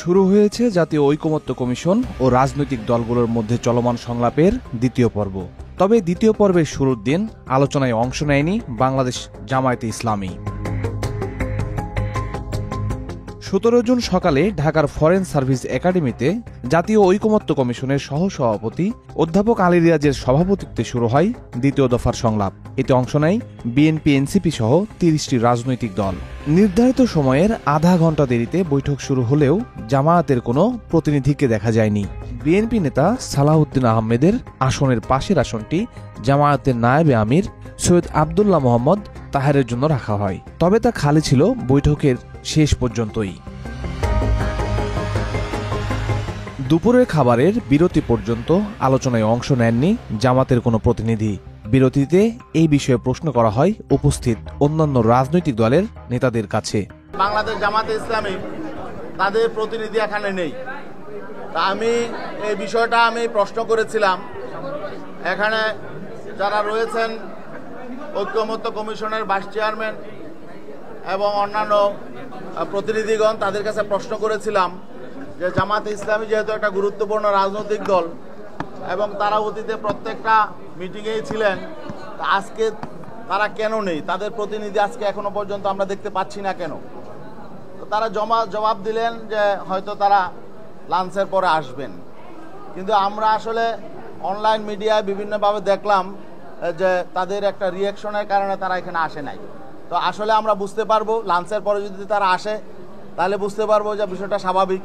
শুরু হয়েছে জাতীয় ঐকমত্য কমিশন ও রাজনৈতিক দলগুলোর মধ্যে চলমান সংলাপের দ্বিতীয় পর্ব। তবে দ্বিতীয় পর্বের শুরুর দিন আলোচনায় অংশ নেয়নি বাংলাদেশ জামায়াতে ইসলামী। 17 জুন সকালে ঢাকার ফরেন সার্ভিস একাডেমিতে জাতীয় ঐকমত্য কমিশনের সহসভাপতি অধ্যাপক আলী রিয়াজের সভাপতিত্বে শুরু হয় দ্বিতীয় দফার সংলাপ। এতে অংশ নেয় বিএনপি, এনসিপি সহ 30টি রাজনৈতিক দল। নির্ধারিত সময়ের আধা ঘন্টা দেরিতে বৈঠক শুরু হলেও জামায়াতের কোনো প্রতিনিধিকে দেখা যায়নি। বিএনপি নেতা সালাহউদ্দিন আহমেদের আসনের পাশের আসনটি জামায়াতের নায়েবে আমির সৈয়দ আবদুল্লাহ মোহাম্মদ তাহেরের জন্য রাখা হয়। তবে তা খালি ছিল বৈঠকের শেষ পর্যন্তই। দুপুরের খাবারের বিরতি পর্যন্ত আলোচনায় অংশ নেননি জামাতের কোনো প্রতিনিধি। বিরতিতে এই বিষয়ে প্রশ্ন করা হয় উপস্থিত অন্যান্য রাজনৈতিক দলের নেতাদের কাছে। বাংলাদেশ জামায়াতে ইসলামী তাদের প্রতিনিধি এখানে নেই। তা আমি এই বিষয়টা প্রশ্ন করেছিলাম। এখানে যারা রয়েছেন ঐকমত্য কমিশনের ভাইস চেয়ারম্যান এবং অন্যান্য প্রতিনিধিগণ, তাদের কাছে প্রশ্ন করেছিলাম যে জামায়াতে ইসলামী যেহেতু একটা গুরুত্বপূর্ণ রাজনৈতিক দল এবং তারা অতীতে প্রত্যেকটা মিটিংয়েই ছিলেন, আজকে তারা কেন নেই, তাদের প্রতিনিধি আজকে এখনো পর্যন্ত আমরা দেখতে পাচ্ছি না কেন? তো তারা জবাব দিলেন যে হয়তো তারা লাঞ্চের পরে আসবেন। কিন্তু আমরা আসলে অনলাইন মিডিয়ায় বিভিন্নভাবে দেখলাম যে তাদের একটা রিয়াকশনের কারণে তারা এখানে আসে নাই। তো আসলে আমরা বুঝতে পারবো লাঞ্চের পরে যদি তারা আসে তাহলে বুঝতে পারবো যে বিষয়টা স্বাভাবিক।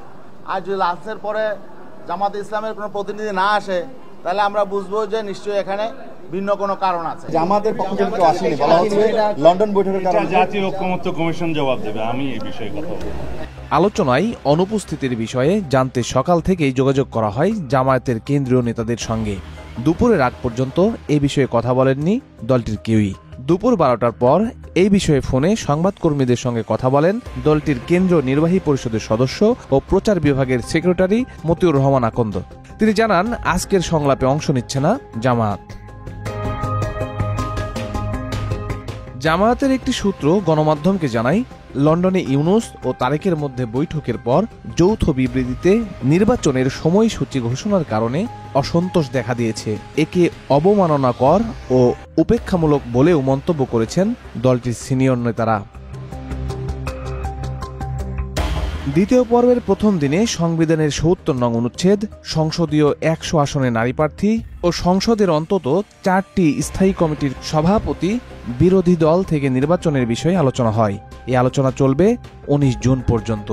আর যদি লাঞ্চের পরে জামায়াতে ইসলামের কোনো প্রতিনিধি না আসে তাহলে আমরা বুঝবো যে নিশ্চয়ই এখানে ভিন্ন কোনো কারণ আছে। জামায়াতের পক্ষ থেকে কেউ আসেনি, বলা হচ্ছে লন্ডন বৈঠকের কারণে জাতীয় ঐকমত্য কমিশন জবাব দেবে, আমি এই বিষয়ে কথা বলবো। আলোচনায় অনুপস্থিতির বিষয়ে জানতে সকাল থেকেই যোগাযোগ করা হয় জামায়াতের কেন্দ্রীয় নেতাদের সঙ্গে। দুপুরের আগ পর্যন্ত এই বিষয়ে কথা বলেননি দলটির কেউই। দুপুর 12টার পর এই বিষয়ে ফোনে সংবাদকর্মীদের সঙ্গে কথা বলেন দলটির কেন্দ্রীয় নির্বাহী পরিষদের সদস্য ও প্রচার বিভাগের সেক্রেটারি মতিউর রহমান আকন্দ। তিনি জানান, আজকের সংলাপে অংশ নিচ্ছে না জামায়াত। জামায়াতের একটি সূত্র গণমাধ্যমকে জানায়, লন্ডনে ইউনূস ও তারেকের মধ্যে বৈঠকের পর যৌথ বিবৃতিতে নির্বাচনের সময়সূচি ঘোষণার কারণে অসন্তোষ দেখা দিয়েছে। একে অবমাননাকর ও উপেক্ষামূলক বলেও মন্তব্য করেছেন দলটির সিনিয়র নেতারা। দ্বিতীয় পর্বের প্রথম দিনে সংবিধানের ৭০ নং অনুচ্ছেদ, সংসদীয় ১০০ আসনে নারী প্রার্থী ও সংসদের অন্তত 4টি স্থায়ী কমিটির সভাপতি বিরোধী দল থেকে নির্বাচনের বিষয়ে আলোচনা হয়। এই আলোচনা চলবে 19 জুন পর্যন্ত।